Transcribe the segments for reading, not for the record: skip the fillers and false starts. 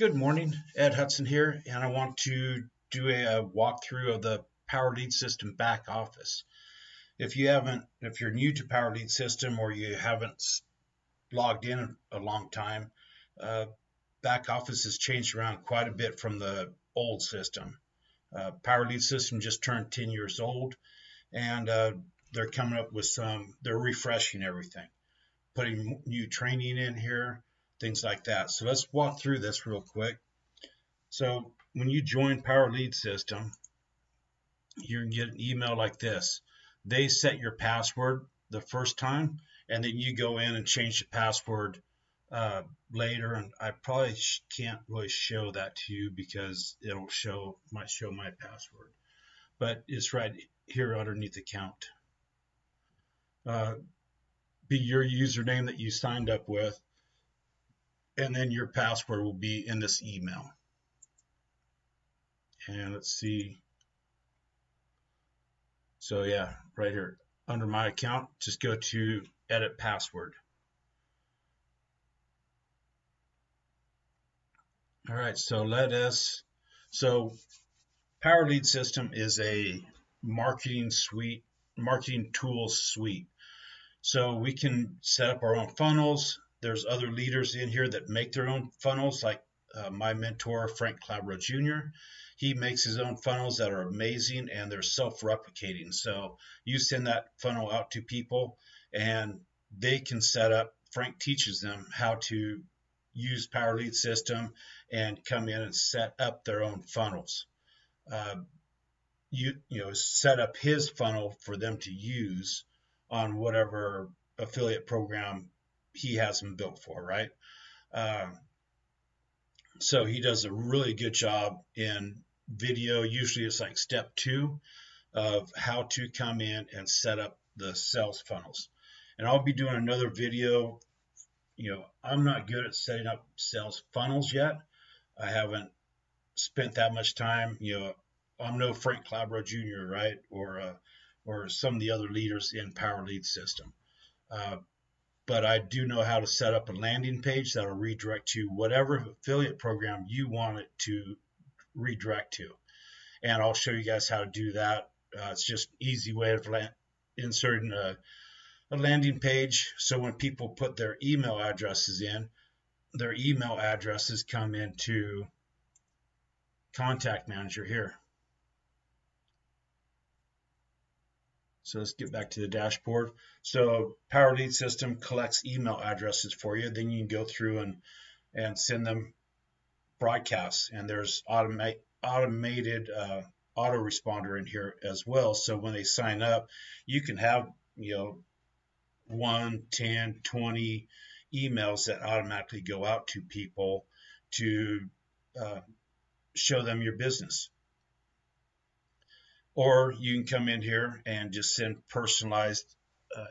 Good morning, Ed Hudson here, and I want to do a walkthrough of the Power Lead System back office. If you're new to Power Lead System or you haven't logged in a long time, uh, back office has changed around quite a bit from the old system. Power Lead System just turned 10 years old, and they're coming up with they're refreshing everything, putting new training in here, things like that. So let's walk through this real quick. So when you join Power Lead System, you're going to get an email like this. They set your password the first time, and then you go in and change the password later. And I probably can't really show that to you because might show my password, but it's right here underneath account. Be your username that you signed up with, and then your password will be in this email. And let's see. So yeah, right here under my account, just go to edit password. All right, so Power Lead System is a marketing tools suite. So we can set up our own funnels. There's other leaders in here that make their own funnels, like my mentor, Frank Clabro Jr. He makes his own funnels that are amazing and they're self-replicating. So you send that funnel out to people and they can set up, Frank teaches them how to use Power Lead System and come in and set up their own funnels. Set up his funnel for them to use on whatever affiliate program he has them built for, right? So he does a really good job in video. Usually it's like step 2 of how to come in and set up the sales funnels. And I'll be doing another video. I'm not good at setting up sales funnels yet. I haven't spent that much time. I'm no Frank Clabro Jr., right? Or some of the other leaders in Power Lead System. But I do know how to set up a landing page that'll redirect to whatever affiliate program you want it to redirect to. And I'll show you guys how to do that. It's just an easy way of inserting a landing page. So when people put their email addresses in, their email addresses come into Contact Manager here. So let's get back to the dashboard. So Power Lead System collects email addresses for you. Then you can go through and send them broadcasts. And there's automated autoresponder in here as well. So when they sign up, you can have 1, 10, 20 emails that automatically go out to people to show them your business. Or you can come in here and just send personalized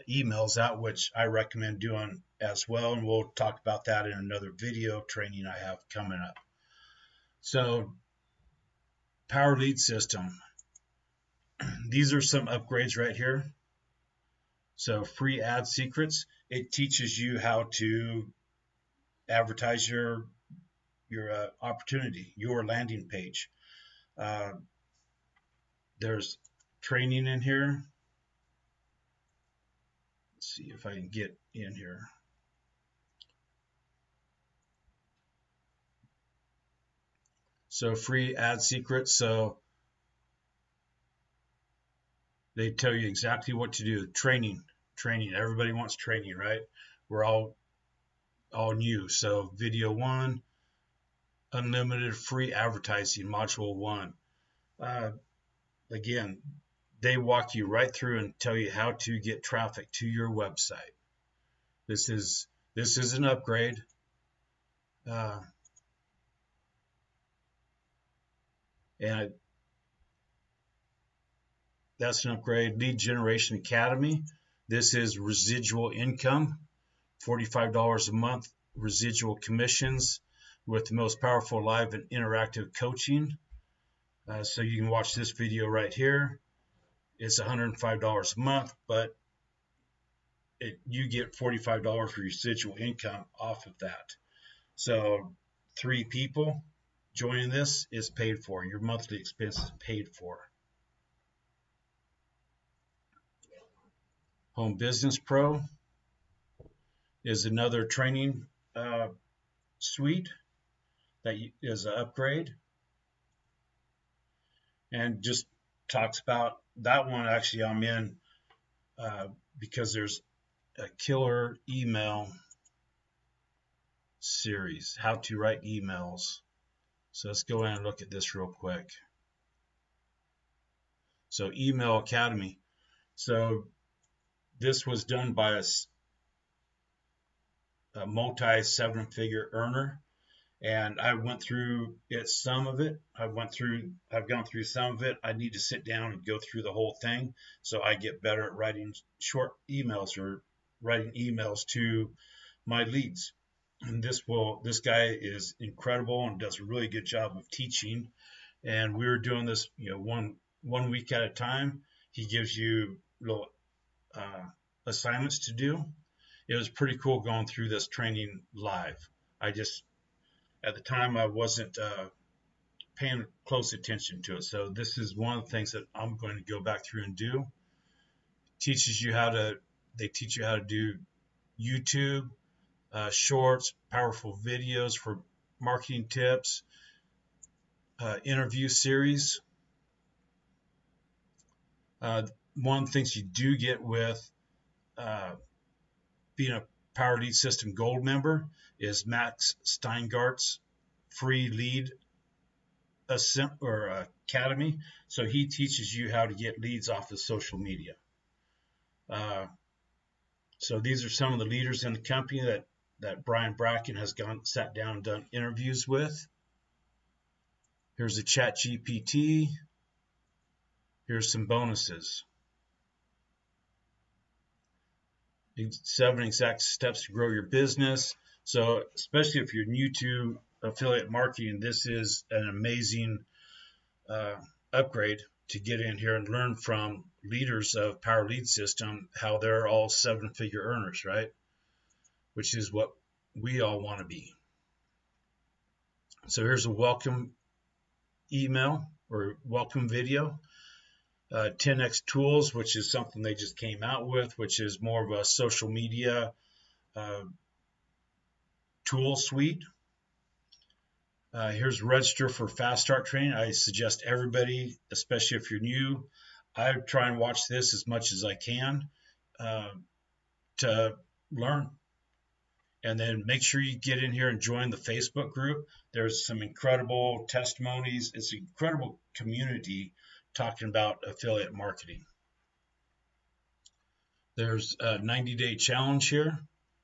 emails out, which I recommend doing as well. And we'll talk about that in another video training I have coming up. So Power Lead System. These are some upgrades right here. So free ad secrets. It teaches you how to advertise your opportunity, your landing page. There's training in here. Let's see if I can get in here. So free ad secrets. So they tell you exactly what to do. Training. Everybody wants training, right? We're all new. So video 1, unlimited free advertising, module 1. Again, they walk you right through and tell you how to get traffic to your website. This is an upgrade. And that's an upgrade. Lead Generation Academy. This is residual income, $45 a month, residual commissions with the most powerful live and interactive coaching. So you can watch this video right here. It's $105 a month, but you get $45 for residual income off of that. So 3 people joining this is paid for. Your monthly expense is paid for. Home Business Pro is another training suite that is an upgrade, and just talks about that one. Actually, I'm in because there's a killer email series, how to write emails. So let's go in and look at this real quick. So Email Academy. So this was done by a multi 7-figure earner, and I went through it, some of it. I've gone through some of it. I need to sit down and go through the whole thing so I get better at writing short emails or writing emails to my leads. And this guy is incredible and does a really good job of teaching. And we were doing this, one week at a time. He gives you little assignments to do. It was pretty cool going through this training live. At the time, I wasn't paying close attention to it. So this is one of the things that I'm going to go back through and do. They teach you how to do YouTube, shorts, powerful videos for marketing tips, interview series. One of the things you do get with being a Power Lead System Gold member is Max Steingart's free lead academy. So he teaches you how to get leads off of social media. So these are some of the leaders in the company that Brian Bracken has sat down and done interviews with. Here's a Chat GPT. Here's some bonuses. 7 exact steps to grow your business. So especially if you're new to affiliate marketing, this is an amazing upgrade to get in here and learn from leaders of Power Lead System, how they're all 7-figure earners, right? Which is what we all want to be. So here's a welcome email or welcome video. 10x Tools, which is something they just came out with, which is more of a social media tool suite. Here's register for fast start training. I suggest everybody, especially if you're new, I try and watch this as much as I can to learn. And then make sure you get in here and join the Facebook group. There's some incredible testimonies. It's an incredible community talking about affiliate marketing. There's a 90-day challenge here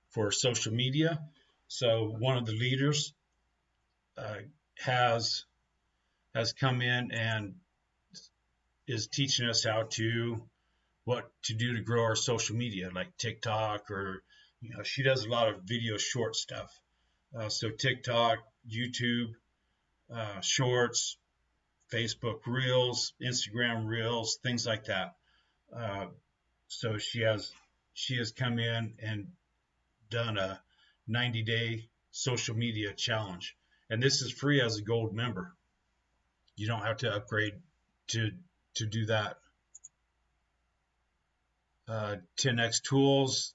for social media. So one of the leaders has come in and is teaching us what to do to grow our social media, like TikTok, or she does a lot of video short stuff. So TikTok, YouTube, shorts, Facebook Reels, Instagram Reels, things like that. So she has come in and done a 90-day social media challenge, and this is free as a gold member. You don't have to upgrade to do that. 10x Tools.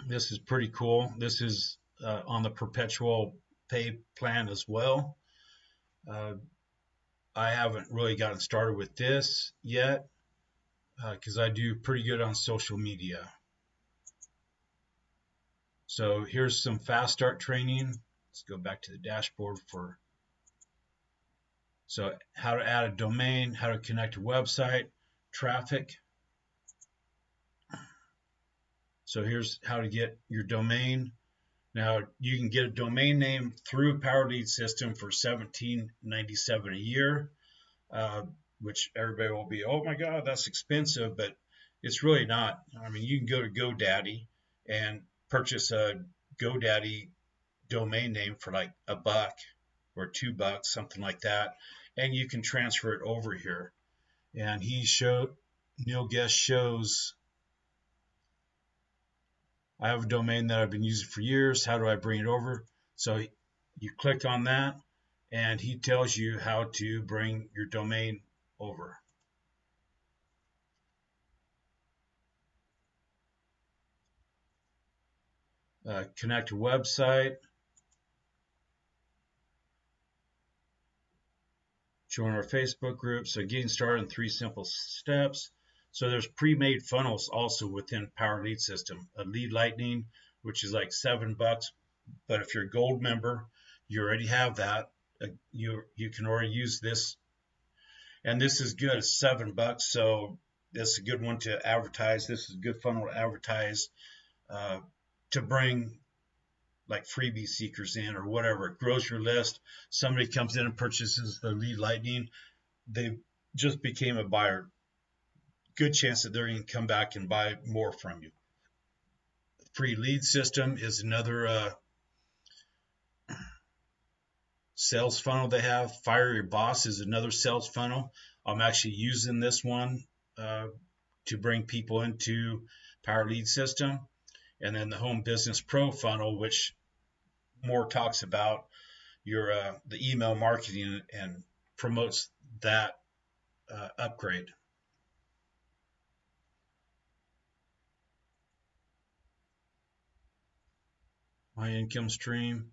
This is pretty cool. This is on the perpetual pay plan as well. I haven't really gotten started with this yet because I do pretty good on social media. So here's some fast start training. Let's go back to the dashboard so how to add a domain, how to connect a website, traffic. So here's how to get your domain. Now you can get a domain name through Power Lead System for $17.97 a year, which everybody will be, oh my God, that's expensive, but it's really not. I mean, you can go to GoDaddy and purchase a GoDaddy domain name for like $1 or $2, something like that, and you can transfer it over here. And Neil Guest shows I have a domain that I've been using for years. How do I bring it over? So you click on that, and he tells you how to bring your domain over. Connect a website, join our Facebook group. So getting started in 3 simple steps. So there's pre-made funnels also within Power Lead System. A Lead Lightning, which is like $7, but if you're a gold member, you already have that. You can already use this, and this is good. It's $7, so this is a good one to advertise. This is a good funnel to advertise, uh, to bring like freebie seekers in or whatever. It grows your list. Somebody comes in and purchases the Lead Lightning, they just became a buyer. Good chance that they're going to come back and buy more from you. Free lead system is another sales funnel they have. Fire Your Boss is another sales funnel. I'm actually using this one to bring people into Power Lead System. And then the Home Business Pro funnel, which more talks about your the email marketing and promotes that upgrade. My income stream.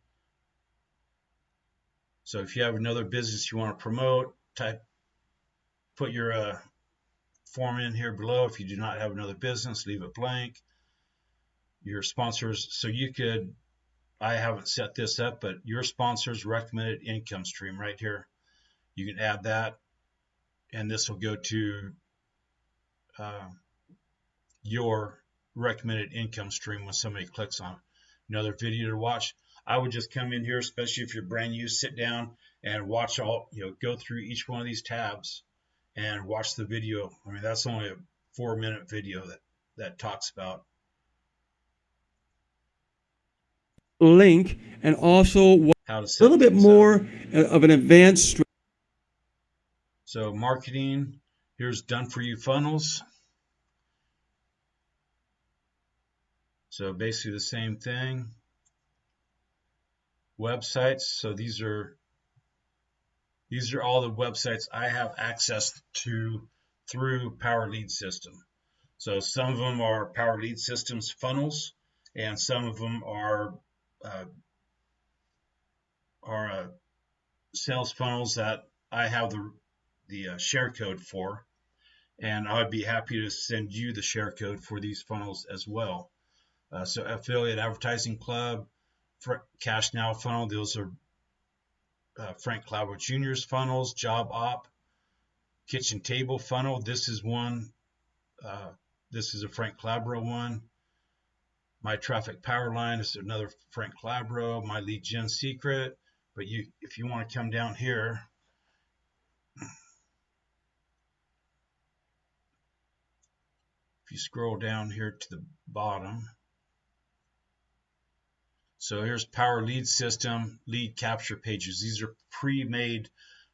So if you have another business you want to promote, put your form in here below. If you do not have another business, leave it blank. Your sponsors, so you could, I haven't set this up, but your sponsors recommended income stream right here. You can add that, and this will go to uh, your recommended income stream when somebody clicks on it. Another video to watch. I would just come in here, especially if you're brand new, sit down and watch all, go through each one of these tabs and watch the video. I mean, that's only a 4-minute video that talks about link, and also how to a set little bit things up. more of an advanced. So marketing, here's done for you funnels. So basically the same thing. Websites. So these are all the websites I have access to through Power Lead System. So some of them are Power Lead Systems funnels, and some of them are uh, sales funnels that I have the share code for, and I'd be happy to send you the share code for these funnels as well. So Affiliate Advertising Club, Cash Now funnel, those are Frank Clavo Jr.'s funnels. Job Op, Kitchen Table funnel, this is one. This is a Frank Calabro one. My Traffic Power Line is another Frank Calabro. My Lead Gen Secret. But if you want to come down here, if you scroll down here to the bottom, so here's Power Lead System lead capture pages. These are pre-made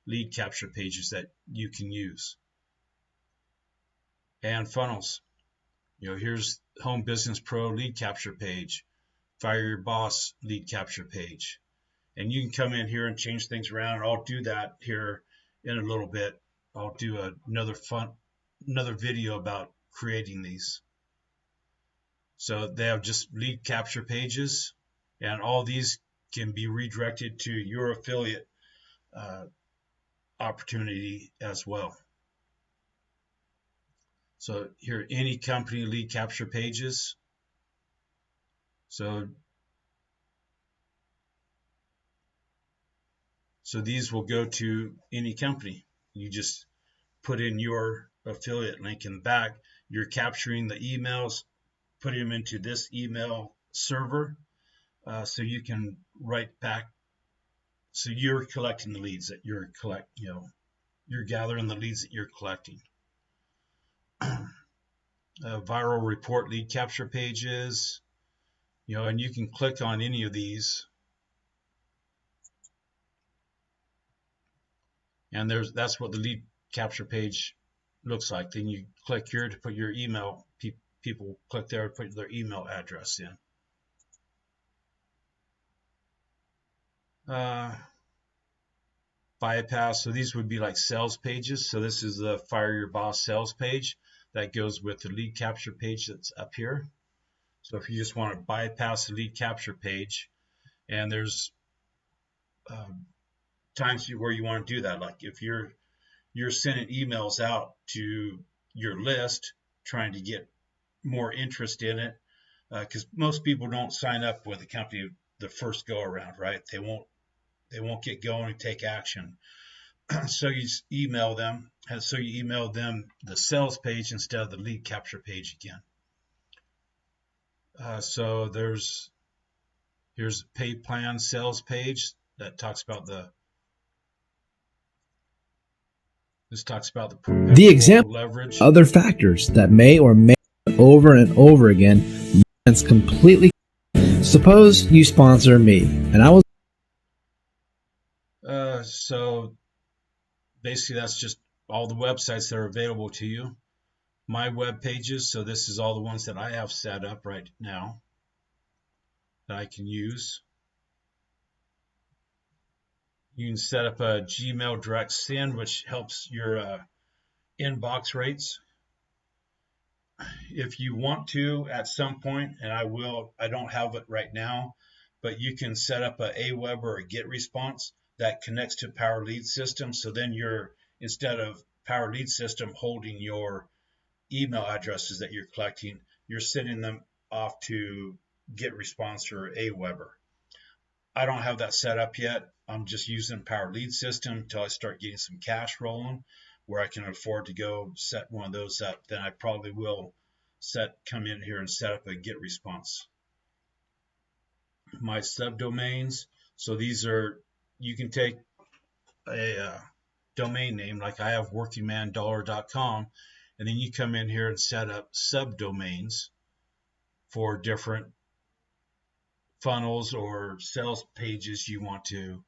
lead capture pages that you can use. And funnels. Here's Home Business Pro lead capture page, Fire Your Boss lead capture page. And you can come in here and change things around, and I'll do that here in a little bit. I'll do another video about creating these. So they have just lead capture pages, and all these can be redirected to your affiliate opportunity as well. So here, any company lead capture pages. So these will go to any company. You just put in your affiliate link in the back. You're capturing the emails, putting them into this email server, so you can write back. So you're collecting the leads that you're you're gathering the leads that you're collecting. Viral report lead capture pages, and you can click on any of these, and that's what the lead capture page looks like. Then you click here to put your email people click there and put their email address in. Bypass, so these would be like sales pages. So this is the Fire Your Boss sales page that goes with the lead capture page that's up here. So if you just want to bypass the lead capture page, and there's times where you want to do that, like if you're sending emails out to your list trying to get more interest in it, because most people don't sign up with a company the first go around, right? They won't get going and take action. So you email them, and so you email them the sales page instead of the lead capture page again. So here's a pay plan sales page that talks about the example leverage. Other factors that may or may over and over again and completely. Suppose you sponsor me, and I will. So basically, that's just all the websites that are available to you. My web pages. So this is all the ones that I have set up right now that I can use. You can set up a Gmail direct send, which helps your inbox rates. If you want to at some point, and I don't have it right now, but you can set up a AWeber or a GET response that connects to Power Lead System. So then instead of Power Lead System holding your email addresses that you're collecting, you're sending them off to GET response or AWeber. I don't have that set up yet. I'm just using Power Lead System until I start getting some cash rolling where I can afford to go set one of those up. Then I probably will come in here and set up a GET response. My subdomains. So these are, you can take a domain name, like I have workingmandollar.com, and then you come in here and set up subdomains for different funnels or sales pages you want to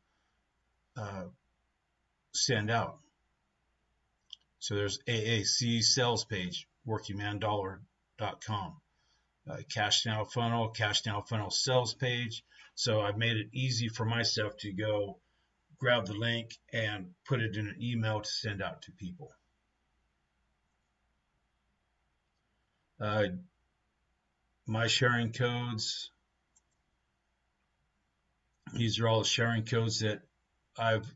send out. So there's AAC sales page, workingmandollar.com. Cash now funnel sales page. So I've made it easy for myself to go grab the link and put it in an email to send out to people. My sharing codes. These are all the sharing codes that I've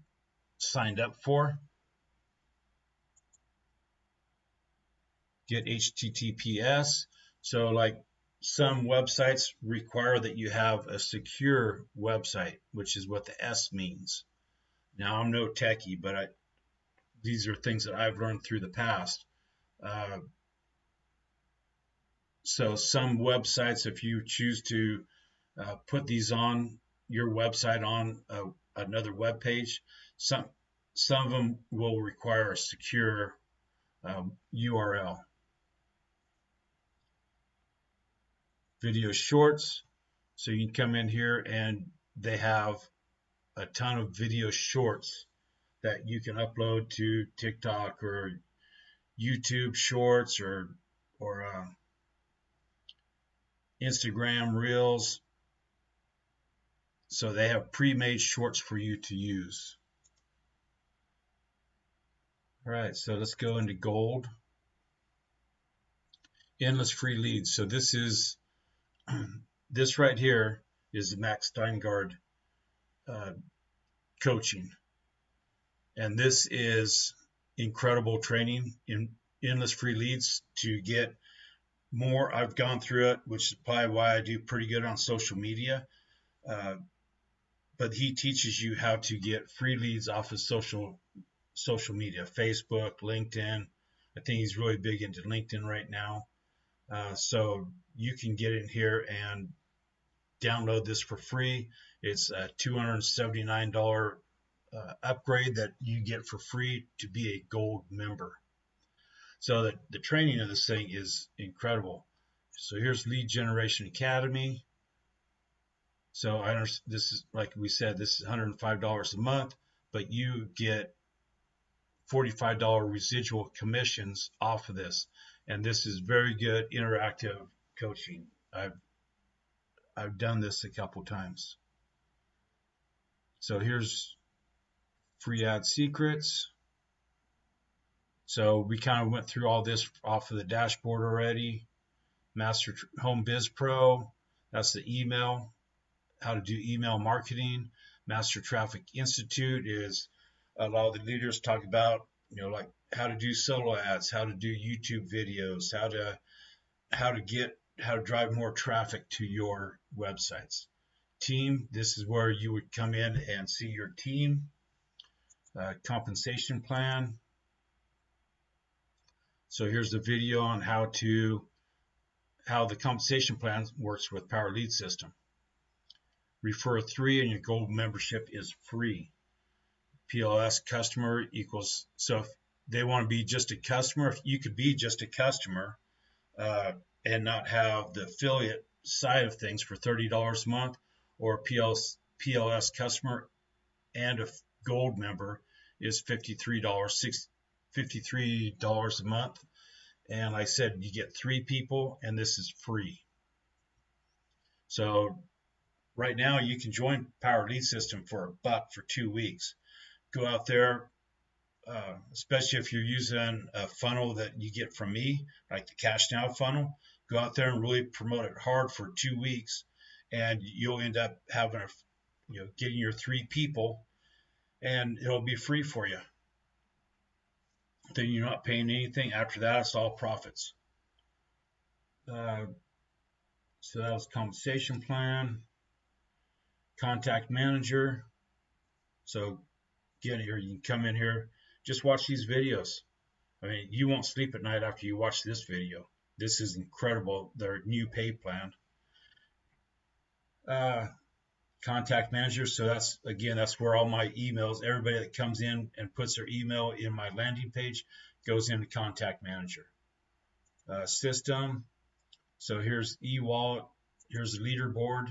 signed up for. Get HTTPS. So like some websites require that you have a secure website, which is what the S means. Now I'm no techie, but these are things that I've learned through the past. So some websites, if you choose to put these on your website on another web page, some of them will require a secure URL. Video shorts. So you can come in here and they have a ton of video shorts that you can upload to TikTok or YouTube shorts or Instagram reels. So they have pre-made shorts for you to use. All right, so let's go into gold. Endless free leads. So this is this right here is the Max Steingard coaching, and this is incredible training in endless free leads to get more. I've gone through it, which is probably why I do pretty good on social media. But he teaches you how to get free leads off of social media, Facebook, LinkedIn. I think he's really big into LinkedIn right now. So you can get in here and download this for free. It's a $279 upgrade that you get for free to be a gold member. So the training of this thing is incredible. So here's Lead Generation Academy. So this is, like we said, this is $105 a month, but you get $45 residual commissions off of this. And this is very good interactive coaching. I've done this a couple times. So here's free ad secrets. So we kind of went through all this off of the dashboard already. Master Home Biz Pro, that's the email, how to do email marketing. Master Traffic Institute is a lot of the leaders talk about, like how to do solo ads, how to do YouTube videos, how to drive more traffic to your websites. Team, this is where you would come in and see your team. Compensation plan. So here's the video on how the compensation plan works with Power Lead System. Refer 3 and your gold membership is free. PLS customer equals, so if they want to be just a customer, if you could be just a customer and not have the affiliate side of things for $30 a month, or PLS customer and a gold member is $53 a month. And like I said, you get 3 people and this is free. So right now you can join Power Lead System for $1 for 2 weeks. Go out there, especially if you're using a funnel that you get from me, like the Cash Now funnel. Go out there and really promote it hard for 2 weeks, and you'll end up having getting your 3 people, and it'll be free for you. Then you're not paying anything. After that, it's all profits. So that was compensation plan. Contact manager. So again, here you can come in here, just watch these videos. I mean, you won't sleep at night after you watch this video. This is incredible, their new pay plan. Contact manager, so that's where all my emails, everybody that comes in and puts their email in my landing page goes into contact manager. System, so here's e-wallet, here's the leaderboard.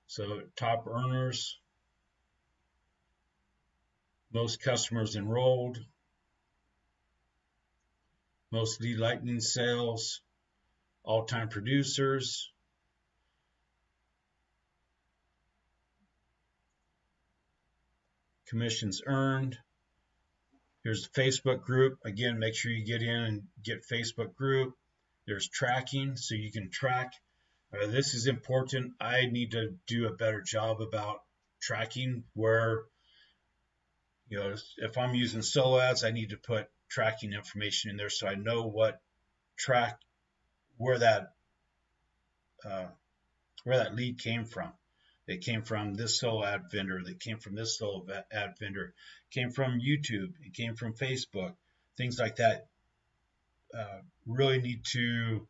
So top earners, most customers enrolled, most lead lightning sales, all-time producers, commissions earned. Here's the Facebook group. Again, make sure you get in and get Facebook group. There's tracking, so you can track. This is important. I need to do a better job about tracking where, if I'm using solo ads, I need to put tracking information in there so I know where that lead came from. It came from this solo ad vendor. That came from this solo ad vendor. It came from YouTube. It came from Facebook. Things like that. Really need to.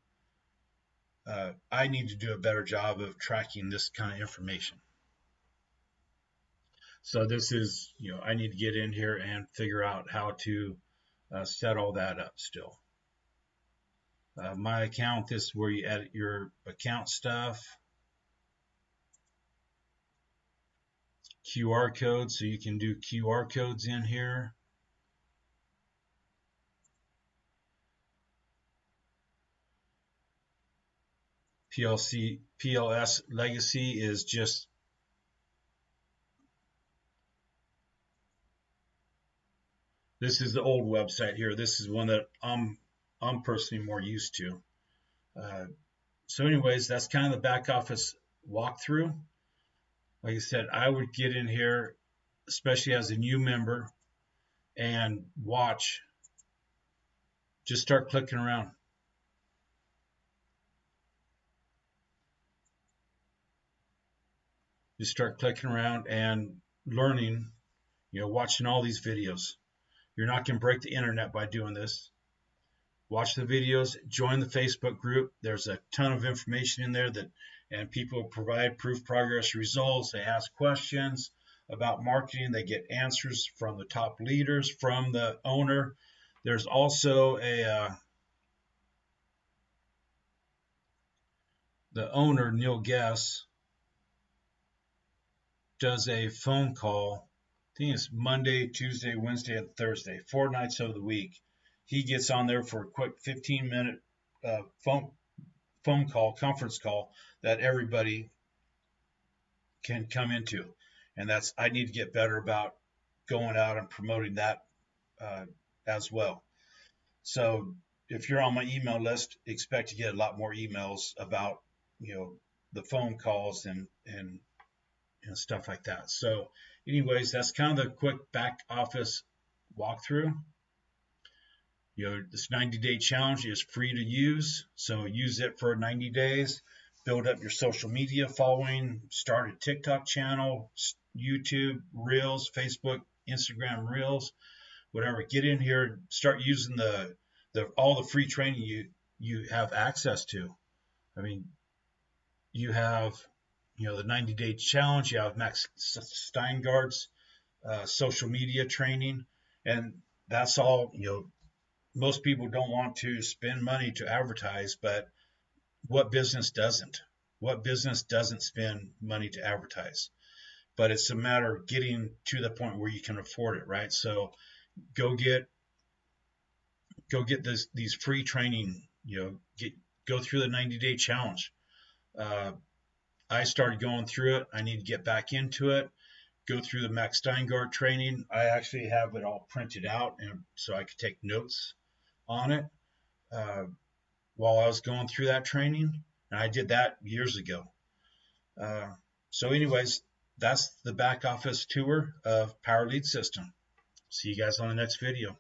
I need to do a better job of tracking this kind of information. So this is, I need to get in here and figure out how to set all that up still. My account, this is where you edit your account stuff. QR codes, so you can do QR codes in here. PLS legacy is just this is the old website here. This is one that I'm personally more used to. So anyways, that's kind of the back office walkthrough. Like I said, I would get in here, especially as a new member, and watch. Just start clicking around. Just start clicking around and learning, watching all these videos. You're not going to break the internet by doing this. Watch the videos, join the Facebook group. There's a ton of information in there and people provide proof progress results. They ask questions about marketing. They get answers from the top leaders, from the owner. There's also the owner, Neil Guess, does a phone call. I think it's Monday, Tuesday, Wednesday, and Thursday, 4 nights of the week. he gets on there for a quick 15-minute phone call, conference call that everybody can come into. And that's, I need to get better about going out and promoting that as well. So if you're on my email list, expect to get a lot more emails about, the phone calls and stuff like that. So anyways, that's kind of the quick back office walkthrough. This 90-day challenge is free to use. So use it for 90 days, build up your social media following, start a TikTok channel, YouTube Reels, Facebook, Instagram Reels, whatever. Get in here, start using all the free training you have access to. I mean, you have, the 90-day challenge, you have Max Steingard's social media training, and that's all. Most people don't want to spend money to advertise, but what business doesn't? What business doesn't spend money to advertise? But it's a matter of getting to the point where you can afford it, right? So go get these free training, go through the 90-day challenge. I started going through it. I need to get back into it. Go through the Max Steingard training. I actually have it all printed out, and so I could take notes on it while I was going through that training. And I did that years ago. So anyways, that's the back office tour of Power Lead System. See you guys on the next video.